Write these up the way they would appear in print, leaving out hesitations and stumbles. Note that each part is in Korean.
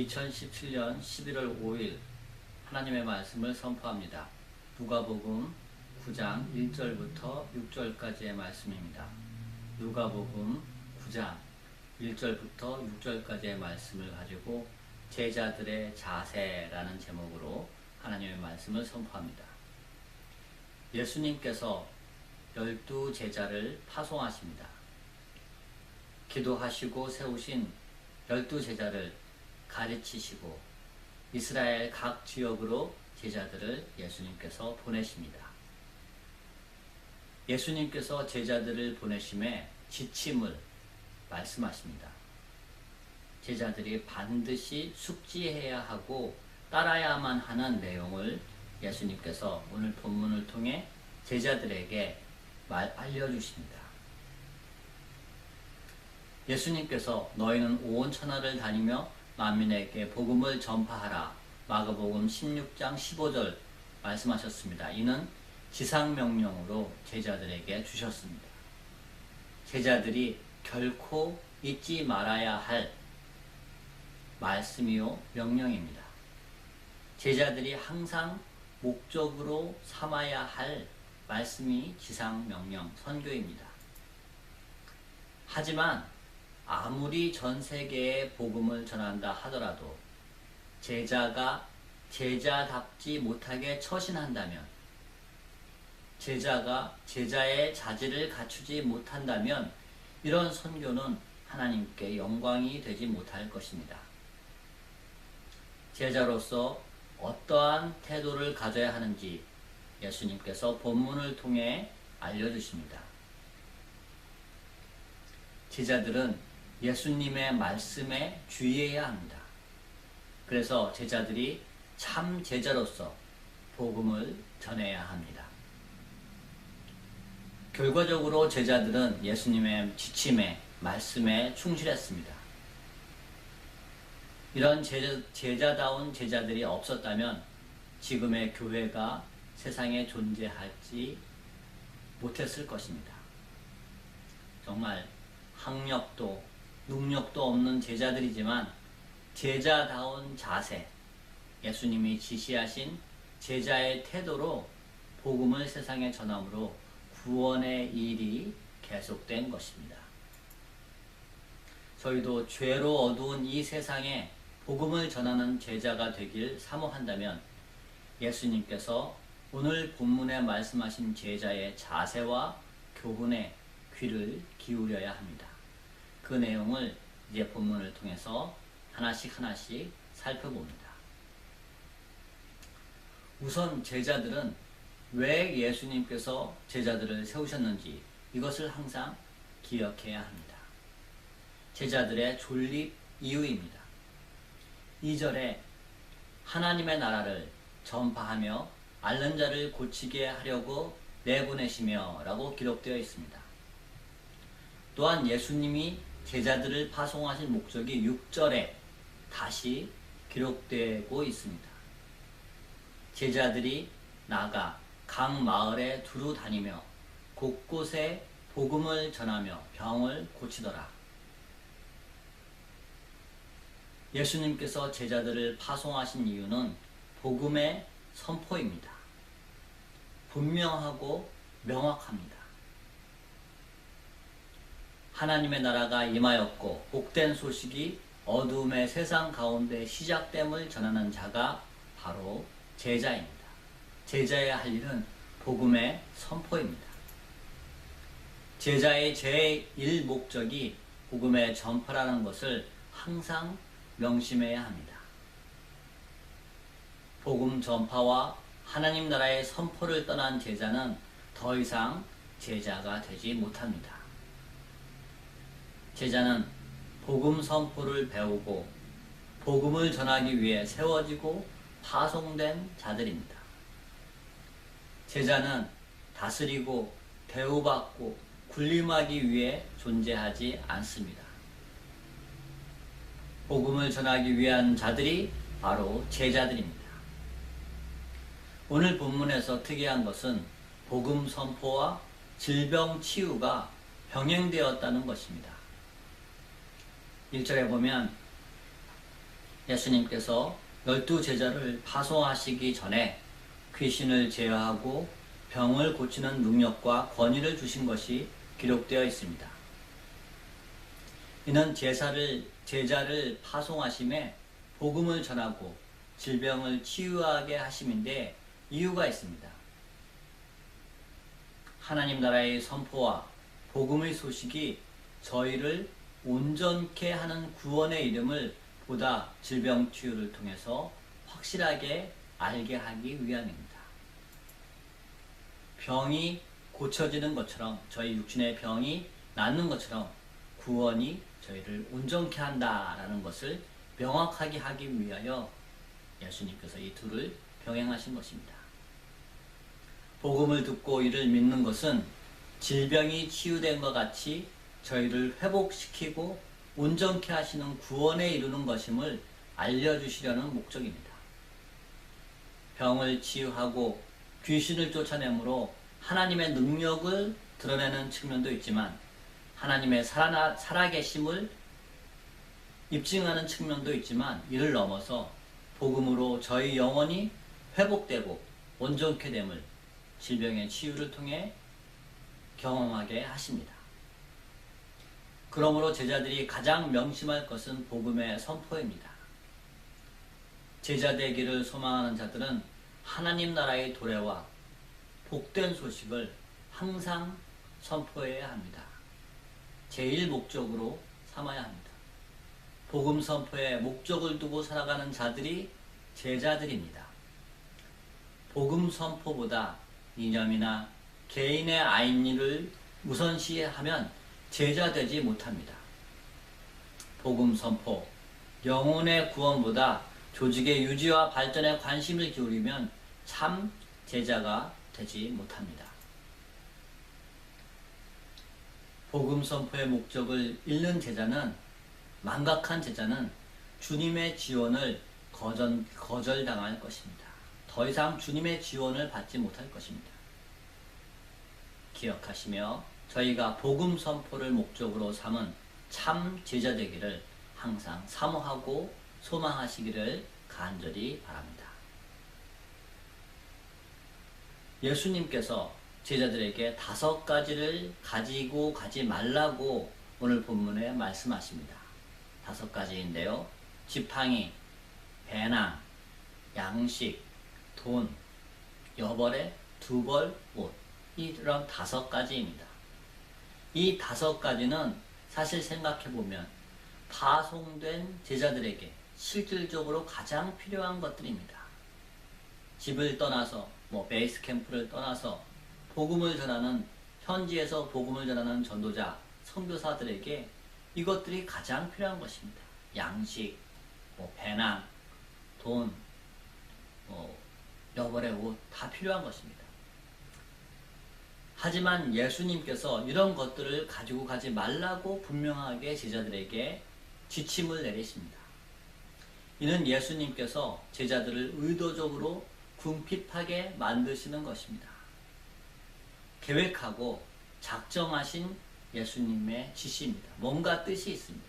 2017년 11월 5일 하나님의 말씀을 선포합니다. 누가복음 9장 1절부터 6절까지의 말씀입니다. 누가복음 9장 1절부터 6절까지의 말씀을 가지고 제자들의 자세라는 제목으로 하나님의 말씀을 선포합니다. 예수님께서 12제자를 파송하십니다. 기도하시고 세우신 12제자를 가르치시고 이스라엘 각 지역으로 제자들을 예수님께서 보내십니다. 예수님께서 제자들을 보내심에 지침을 말씀하십니다. 제자들이 반드시 숙지해야 하고 따라야만 하는 내용을 예수님께서 오늘 본문을 통해 제자들에게 알려주십니다. 예수님께서 너희는 온 천하를 다니며 만민에게 복음을 전파하라. 마가복음 16장 15절 말씀하셨습니다. 이는 지상명령으로 제자들에게 주셨습니다. 제자들이 결코 잊지 말아야 할 말씀이요 명령입니다. 제자들이 항상 목적으로 삼아야 할 말씀이 지상명령 선교입니다. 하지만 아무리 전 세계에 복음을 전한다 하더라도 제자가 제자답지 못하게 처신한다면, 제자가 제자의 자질을 갖추지 못한다면 이런 선교는 하나님께 영광이 되지 못할 것입니다. 제자로서 어떠한 태도를 가져야 하는지 예수님께서 본문을 통해 알려주십니다. 제자들은 예수님의 말씀에 주의해야 합니다. 그래서 제자들이 참 제자로서 복음을 전해야 합니다. 결과적으로 제자들은 예수님의 지침에, 말씀에 충실했습니다. 이런 제자다운 제자들이 없었다면 지금의 교회가 세상에 존재하지 못했을 것입니다. 정말 학력도 능력도 없는 제자들이지만 제자다운 자세, 예수님이 지시하신 제자의 태도로 복음을 세상에 전함으로 구원의 일이 계속된 것입니다. 저희도 죄로 어두운 이 세상에 복음을 전하는 제자가 되길 사모한다면 예수님께서 오늘 본문에 말씀하신 제자의 자세와 교훈에 귀를 기울여야 합니다. 그 내용을 이제 본문을 통해서 하나씩 살펴봅니다. 우선 제자들은 왜 예수님께서 제자들을 세우셨는지 이것을 항상 기억해야 합니다. 제자들의 존립 이유입니다. 2절에 하나님의 나라를 전파하며 앓는 자를 고치게 하려고 내보내시며 라고 기록되어 있습니다. 또한 예수님이 제자들을 파송하신 목적이 6절에 다시 기록되고 있습니다. 제자들이 나가 각 마을에 두루 다니며 곳곳에 복음을 전하며 병을 고치더라. 예수님께서 제자들을 파송하신 이유는 복음의 선포입니다. 분명하고 명확합니다. 하나님의 나라가 임하였고 복된 소식이 어두움의 세상 가운데 시작됨을 전하는 자가 바로 제자입니다. 제자의 할 일은 복음의 선포입니다. 제자의 제1 목적이 복음의 전파라는 것을 항상 명심해야 합니다. 복음 전파와 하나님 나라의 선포를 떠난 제자는 더 이상 제자가 되지 못합니다. 제자는 복음 선포를 배우고 복음을 전하기 위해 세워지고 파송된 자들입니다. 제자는 다스리고 대우받고 군림하기 위해 존재하지 않습니다. 복음을 전하기 위한 자들이 바로 제자들입니다. 오늘 본문에서 특이한 것은 복음 선포와 질병 치유가 병행되었다는 것입니다. 1절에 보면 예수님께서 12제자를 파송하시기 전에 귀신을 제어하고 병을 고치는 능력과 권위를 주신 것이 기록되어 있습니다. 이는 제자를 파송하심에 복음을 전하고 질병을 치유하게 하심인데 이유가 있습니다. 하나님 나라의 선포와 복음의 소식이 저희를 온전케 하는 구원의 이름을 보다 질병 치유를 통해서 확실하게 알게 하기 위함입니다. 병이 고쳐지는 것처럼, 저희 육신의 병이 낫는 것처럼 구원이 저희를 온전케 한다라는 것을 명확하게 하기 위하여 예수님께서 이 둘을 병행하신 것입니다. 복음을 듣고 이를 믿는 것은 질병이 치유된 것 같이 저희를 회복시키고 온전케 하시는 구원에 이루는 것임을 알려주시려는 목적입니다. 병을 치유하고 귀신을 쫓아내므로 하나님의 능력을 드러내는 측면도 있지만 하나님의 살아계심을 입증하는 측면도 있지만 이를 넘어서 복음으로 저희 영혼이 회복되고 온전케 됨을 질병의 치유를 통해 경험하게 하십니다. 그러므로 제자들이 가장 명심할 것은 복음의 선포입니다. 제자 되기를 소망하는 자들은 하나님 나라의 도래와 복된 소식을 항상 선포해야 합니다. 제일 목적으로 삼아야 합니다. 복음 선포에 목적을 두고 살아가는 자들이 제자들입니다. 복음 선포보다 이념이나 개인의 안위를 우선시하면 제자 되지 못합니다. 복음 선포, 영혼의 구원보다 조직의 유지와 발전에 관심을 기울이면 참 제자가 되지 못합니다. 복음 선포의 목적을 잃는 제자는, 망각한 제자는 주님의 지원을 거절당할 것입니다. 더 이상 주님의 지원을 받지 못할 것입니다. 기억하시며 저희가 복음 선포를 목적으로 삼은 참 제자 되기를 항상 사모하고 소망하시기를 간절히 바랍니다. 예수님께서 제자들에게 5가지를 가지고 가지 말라고 오늘 본문에 말씀하십니다. 5가지인데요. 지팡이, 배낭, 양식, 돈, 여벌에 2벌 옷, 이런 5가지입니다. 이 5가지는 사실 생각해보면 파송된 제자들에게 실질적으로 가장 필요한 것들입니다. 집을 떠나서, 베이스 캠프를 떠나서 복음을 전하는, 현지에서 복음을 전하는 전도자, 선교사들에게 이것들이 가장 필요한 것입니다. 양식, 배낭, 돈, 여벌의 옷, 다 필요한 것입니다. 하지만 예수님께서 이런 것들을 가지고 가지 말라고 분명하게 제자들에게 지침을 내리십니다. 이는 예수님께서 제자들을 의도적으로 궁핍하게 만드시는 것입니다. 계획하고 작정하신 예수님의 지시입니다. 뭔가 뜻이 있습니다.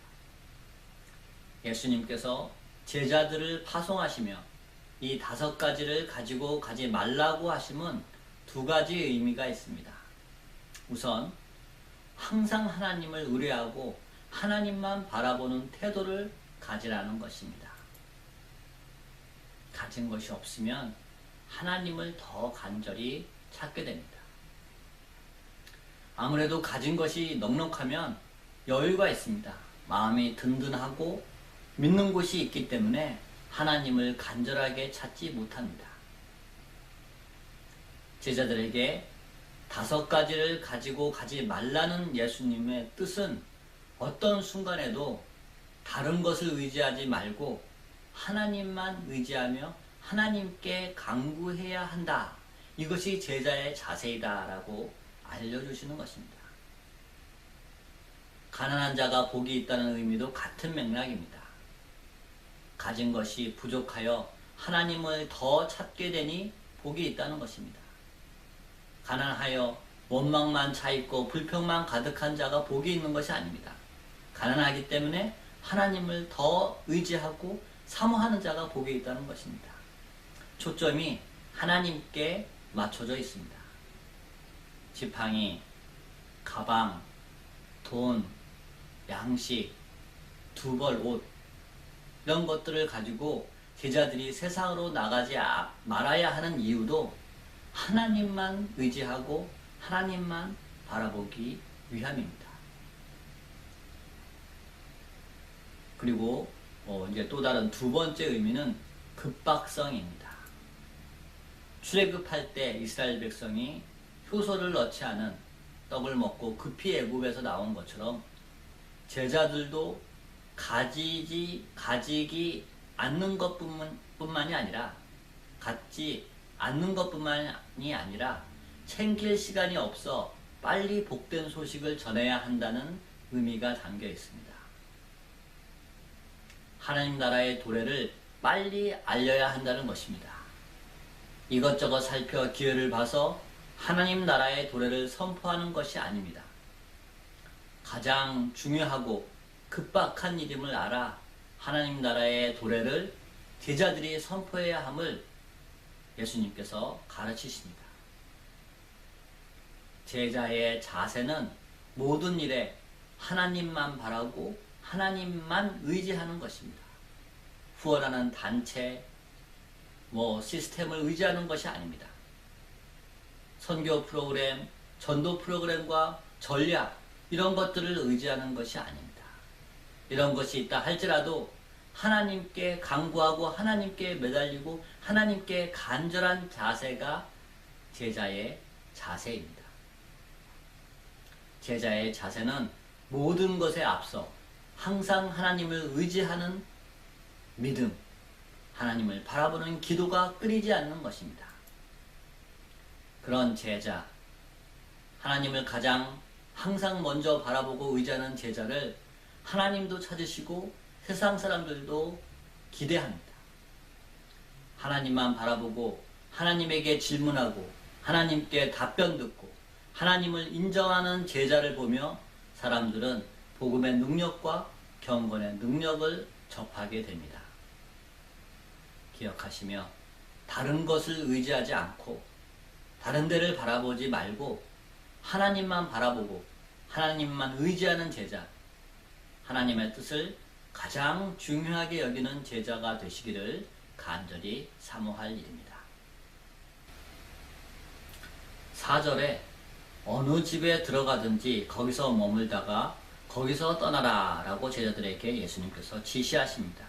예수님께서 제자들을 파송하시며 이 5가지를 가지고 가지 말라고 하심은 2가지 의미가 있습니다. 우선 항상 하나님을 의뢰하고 하나님만 바라보는 태도를 가지라는 것입니다. 가진 것이 없으면 하나님을 더 간절히 찾게 됩니다. 아무래도 가진 것이 넉넉하면 여유가 있습니다. 마음이 든든하고 믿는 곳이 있기 때문에 하나님을 간절하게 찾지 못합니다. 제자들에게 5가지를 가지고 가지 말라는 예수님의 뜻은 어떤 순간에도 다른 것을 의지하지 말고 하나님만 의지하며 하나님께 간구해야 한다. 이것이 제자의 자세이다 라고 알려주시는 것입니다. 가난한 자가 복이 있다는 의미도 같은 맥락입니다. 가진 것이 부족하여 하나님을 더 찾게 되니 복이 있다는 것입니다. 가난하여 원망만 차있고 불평만 가득한 자가 복이 있는 것이 아닙니다. 가난하기 때문에 하나님을 더 의지하고 사모하는 자가 복이 있다는 것입니다. 초점이 하나님께 맞춰져 있습니다. 지팡이, 가방, 돈, 양식, 두 벌 옷, 이런 것들을 가지고 제자들이 세상으로 나가지 말아야 하는 이유도 하나님만 의지하고 하나님만 바라보기 위함입니다. 그리고 이제 또 다른 두 번째 의미는 급박성입니다. 출애굽할 때 이스라엘 백성이 효소를 넣지 않은 떡을 먹고 급히 애굽에서 나온 것처럼 제자들도 가지기 않는 것뿐만이 아니라 갖지 않는 것뿐만이 아니라 챙길 시간이 없어 빨리 복된 소식을 전해야 한다는 의미가 담겨 있습니다. 하나님 나라의 도래를 빨리 알려야 한다는 것입니다. 이것저것 살펴 기회를 봐서 하나님 나라의 도래를 선포하는 것이 아닙니다. 가장 중요하고 급박한 일임을 알아 하나님 나라의 도래를 제자들이 선포해야 함을 예수님께서 가르치십니다. 제자의 자세는 모든 일에 하나님만 바라고 하나님만 의지하는 것입니다. 후원하는 단체, 시스템을 의지하는 것이 아닙니다. 선교 프로그램, 전도 프로그램과 전략, 이런 것들을 의지하는 것이 아닙니다. 이런 것이 있다 할지라도 하나님께 간구하고 하나님께 매달리고 하나님께 간절한 자세가 제자의 자세입니다. 제자의 자세는 모든 것에 앞서 항상 하나님을 의지하는 믿음, 하나님을 바라보는 기도가 끊이지 않는 것입니다. 그런 제자, 하나님을 가장 항상 먼저 바라보고 의지하는 제자를 하나님도 찾으시고 세상 사람들도 기대합니다. 하나님만 바라보고 하나님에게 질문하고 하나님께 답변 듣고 하나님을 인정하는 제자를 보며 사람들은 복음의 능력과 경건의 능력을 접하게 됩니다. 기억하시며 다른 것을 의지하지 않고 다른 데를 바라보지 말고 하나님만 바라보고 하나님만 의지하는 제자, 하나님의 뜻을 가장 중요하게 여기는 제자가 되시기를 간절히 사모할 일입니다. 4절에 어느 집에 들어가든지 거기서 머물다가 거기서 떠나라 라고 제자들에게 예수님께서 지시하십니다.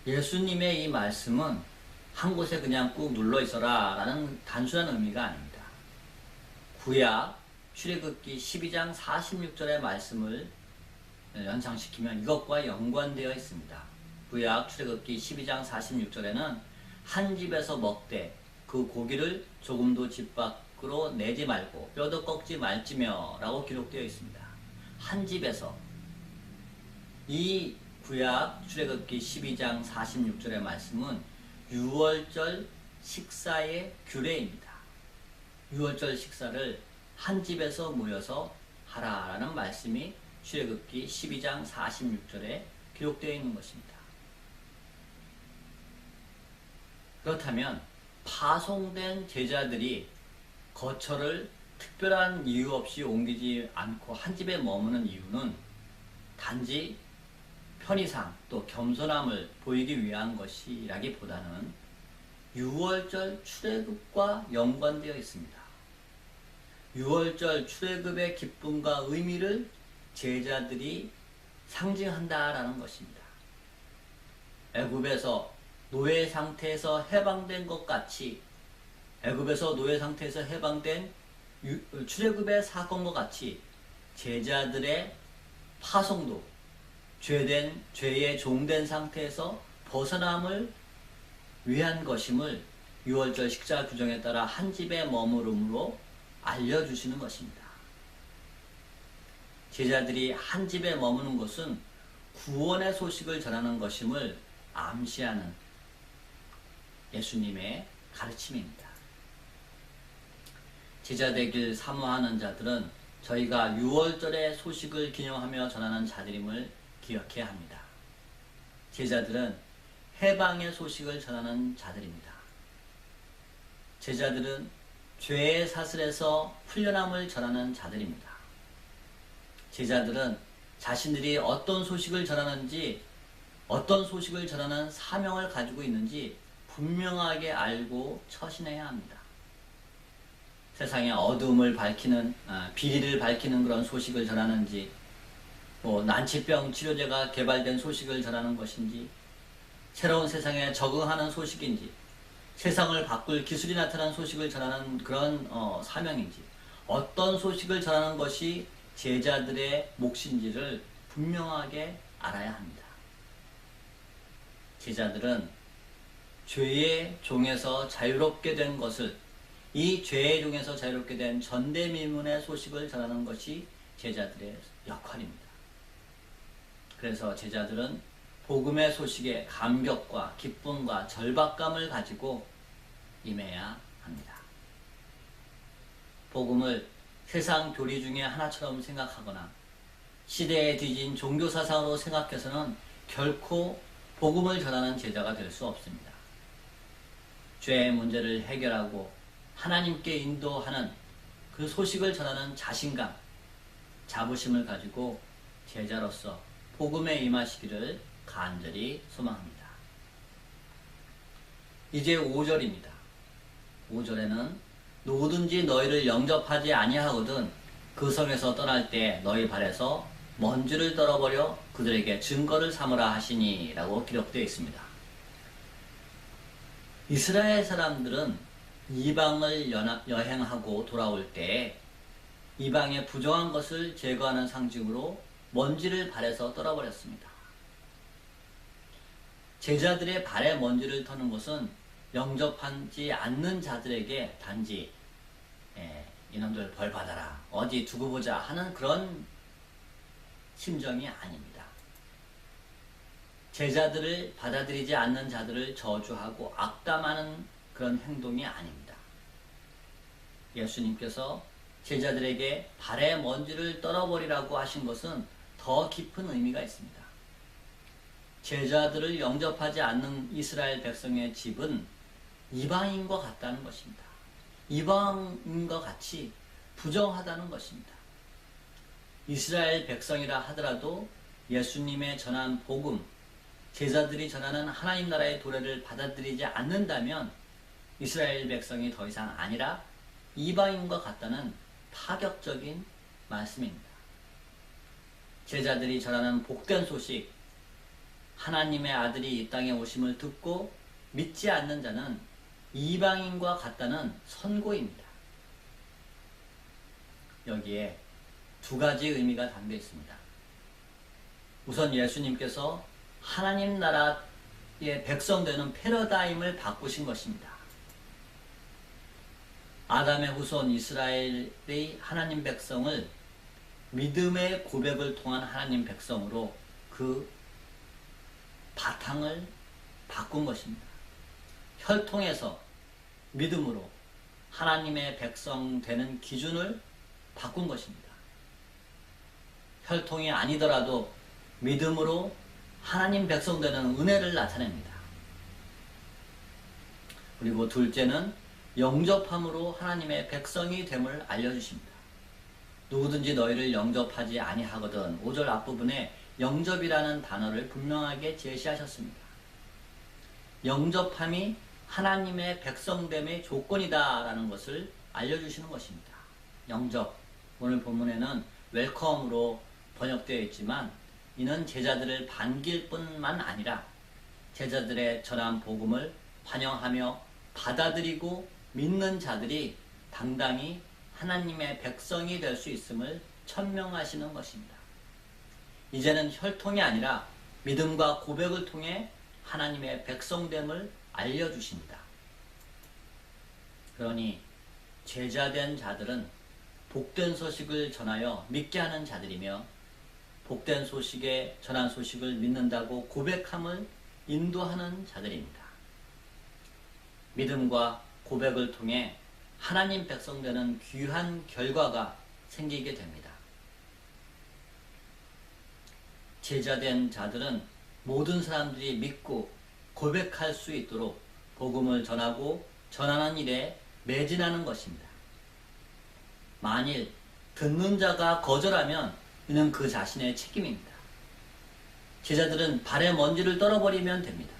예수님의 이 말씀은 한 곳에 그냥 꾹 눌러 있어라 라는 단순한 의미가 아닙니다. 구약 출애굽기 12장 46절의 말씀을 연상시키면 이것과 연관되어 있습니다. 구약 출애굽기 12장 46절에는 한 집에서 먹되 그 고기를 조금도 집 밖으로 내지 말고 뼈도 꺾지 말지며 라고 기록되어 있습니다. 한 집에서, 이 구약 출애굽기 12장 46절의 말씀은 유월절 식사의 규례입니다. 유월절 식사를 한 집에서 모여서 하라라는 말씀이 출애굽기 12장 46절에 기록되어 있는 것입니다. 그렇다면 파송된 제자들이 거처를 특별한 이유 없이 옮기지 않고 한 집에 머무는 이유는 단지 편의상 또 겸손함을 보이기 위한 것이라기보다는 유월절 출애굽과 연관되어 있습니다. 유월절 출애굽의 기쁨과 의미를 제자들이 상징한다라는 것입니다. 애굽에서 노예 상태에서 해방된 것 같이, 애굽에서 노예 상태에서 해방된 출애굽의 사건과 같이 제자들의 파송도 죄의 종된 상태에서 벗어남을 위한 것임을 유월절 식사 규정에 따라 한 집에 머무름으로 알려주시는 것입니다. 제자들이 한 집에 머무는 것은 구원의 소식을 전하는 것임을 암시하는 예수님의 가르침입니다. 제자 되길 사모하는 자들은 저희가 유월절의 소식을 기념하며 전하는 자들임을 기억해야 합니다. 제자들은 해방의 소식을 전하는 자들입니다. 제자들은 죄의 사슬에서 풀려남을 전하는 자들입니다. 제자들은 자신들이 어떤 소식을 전하는지, 어떤 소식을 전하는 사명을 가지고 있는지 분명하게 알고 처신해야 합니다. 세상의 어두움을 밝히는, 비리를 밝히는 그런 소식을 전하는지, 난치병 치료제가 개발된 소식을 전하는 것인지, 새로운 세상에 적응하는 소식인지, 세상을 바꿀 기술이 나타난 소식을 전하는 그런 사명인지, 어떤 소식을 전하는 것이 제자들의 몫인지를 분명하게 알아야 합니다. 제자들은 죄의 종에서 자유롭게 된 것을, 이 죄의 종에서 자유롭게 된 전대미문의 소식을 전하는 것이 제자들의 역할입니다. 그래서 제자들은 복음의 소식에 감격과 기쁨과 절박감을 가지고 임해야 합니다. 복음을 세상 교리 중에 하나처럼 생각하거나 시대에 뒤진 종교사상으로 생각해서는 결코 복음을 전하는 제자가 될 수 없습니다. 죄의 문제를 해결하고 하나님께 인도하는 그 소식을 전하는 자신감, 자부심을 가지고 제자로서 복음에 임하시기를 간절히 소망합니다. 이제 5절입니다. 5절에는 누구든지 너희를 영접하지 아니하거든 그 성에서 떠날 때 너희 발에서 먼지를 떨어버려 그들에게 증거를 삼으라 하시니 라고 기록되어 있습니다. 이스라엘 사람들은 이방을 여행하고 돌아올 때 이방의 부정한 것을 제거하는 상징으로 먼지를 발에서 떨어버렸습니다. 제자들의 발에 먼지를 터는 것은 영접하지 않는 자들에게 단지 이놈들 벌 받아라, 어디 두고 보자 하는 그런 심정이 아닙니다. 제자들을 받아들이지 않는 자들을 저주하고 악담하는 그런 행동이 아닙니다. 예수님께서 제자들에게 발에 먼지를 떨어버리라고 하신 것은 더 깊은 의미가 있습니다. 제자들을 영접하지 않는 이스라엘 백성의 집은 이방인과 같다는 것입니다. 이방인과 같이 부정하다는 것입니다. 이스라엘 백성이라 하더라도 예수님의 전한 복음, 제자들이 전하는 하나님 나라의 도래를 받아들이지 않는다면 이스라엘 백성이 더 이상 아니라 이방인과 같다는 파격적인 말씀입니다. 제자들이 전하는 복된 소식, 하나님의 아들이 이 땅에 오심을 듣고 믿지 않는 자는 이방인과 같다는 선고입니다. 여기에 두 가지 의미가 담겨 있습니다. 우선 예수님께서 하나님 나라의 백성 되는 패러다임을 바꾸신 것입니다. 아담의 후손 이스라엘의 하나님 백성을 믿음의 고백을 통한 하나님 백성으로 그 바탕을 바꾼 것입니다. 혈통에서 믿음으로 하나님의 백성 되는 기준을 바꾼 것입니다. 혈통이 아니더라도 믿음으로 하나님 백성 되는 은혜를 나타냅니다. 그리고 둘째는 영접함으로 하나님의 백성이 됨을 알려주십니다. 누구든지 너희를 영접하지 아니하거든 5절 앞부분에 영접이라는 단어를 분명하게 제시하셨습니다. 영접함이 하나님의 백성됨의 조건이다 라는 것을 알려주시는 것입니다. 영접, 오늘 본문에는 웰컴으로 번역되어 있지만 이는 제자들을 반길 뿐만 아니라 제자들의 전한 복음을 환영하며 받아들이고 믿는 자들이 당당히 하나님의 백성이 될 수 있음을 천명하시는 것입니다. 이제는 혈통이 아니라 믿음과 고백을 통해 하나님의 백성됨을 알려주십니다. 그러니 제자된 자들은 복된 소식을 전하여 믿게 하는 자들이며 복된 소식에 전한 소식을 믿는다고 고백함을 인도하는 자들입니다. 믿음과 고백을 통해 하나님 백성 되는 귀한 결과가 생기게 됩니다. 제자된 자들은 모든 사람들이 믿고 고백할 수 있도록 복음을 전하고 전하는 일에 매진하는 것입니다. 만일 듣는 자가 거절하면 이는 그 자신의 책임입니다. 제자들은 발에 먼지를 떨어버리면 됩니다.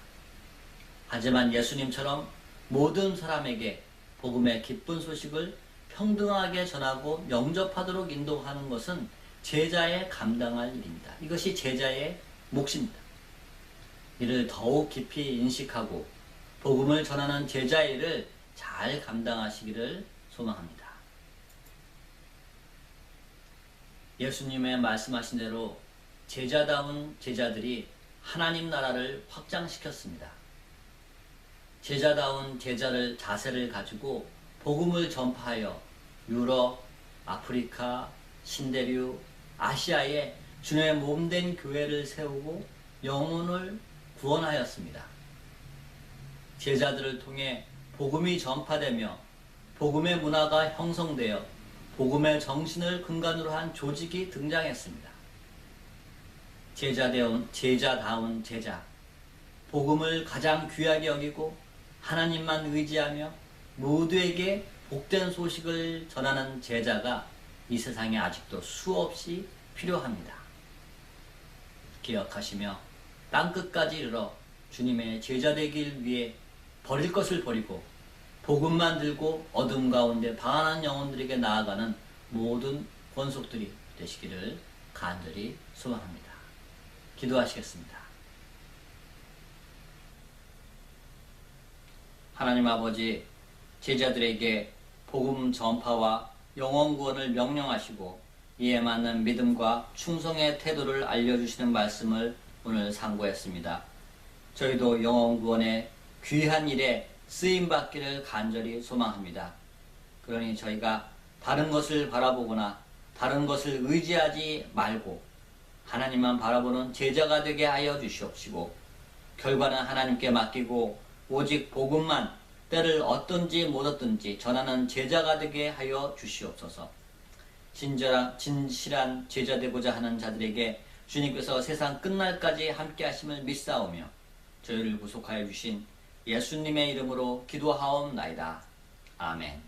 하지만 예수님처럼 모든 사람에게 복음의 기쁜 소식을 평등하게 전하고 영접하도록 인도하는 것은 제자의 감당할 일입니다. 이것이 제자의 몫입니다. 이를 더욱 깊이 인식하고 복음을 전하는 제자의 일을 잘 감당하시기를 소망합니다. 예수님의 말씀하신 대로 제자다운 제자들이 하나님 나라를 확장시켰습니다. 제자다운 제자를 자세를 가지고 복음을 전파하여 유럽, 아프리카, 신대륙, 아시아에 주님의 몸된 교회를 세우고 영혼을 구원하였습니다. 제자들을 통해 복음이 전파되며 복음의 문화가 형성되어 복음의 정신을 근간으로 한 조직이 등장했습니다. 제자다운 제자, 복음을 가장 귀하게 여기고 하나님만 의지하며 모두에게 복된 소식을 전하는 제자가 이 세상에 아직도 수없이 필요합니다. 기억하시며 땅끝까지 이르러 주님의 제자 되길 위해 버릴 것을 버리고 복음만 들고 어둠 가운데 방황한 영혼들에게 나아가는 모든 권속들이 되시기를 간절히 소망합니다. 기도하시겠습니다. 하나님 아버지, 제자들에게 복음 전파와 영혼 구원을 명령하시고 이에 맞는 믿음과 충성의 태도를 알려주시는 말씀을 오늘 상고했습니다. 저희도 영혼 구원의 귀한 일에 쓰임받기를 간절히 소망합니다. 그러니 저희가 다른 것을 바라보거나 다른 것을 의지하지 말고 하나님만 바라보는 제자가 되게 하여 주시옵시고 결과는 하나님께 맡기고 오직 복음만 때를 얻든지 못 얻든지 전하는 제자가 되게 하여 주시옵소서. 진실한 제자 되고자 하는 자들에게 주님께서 세상 끝날까지 함께 하심을 믿사오며 저희를 구속하여 주신 예수님의 이름으로 기도하옵나이다. 아멘.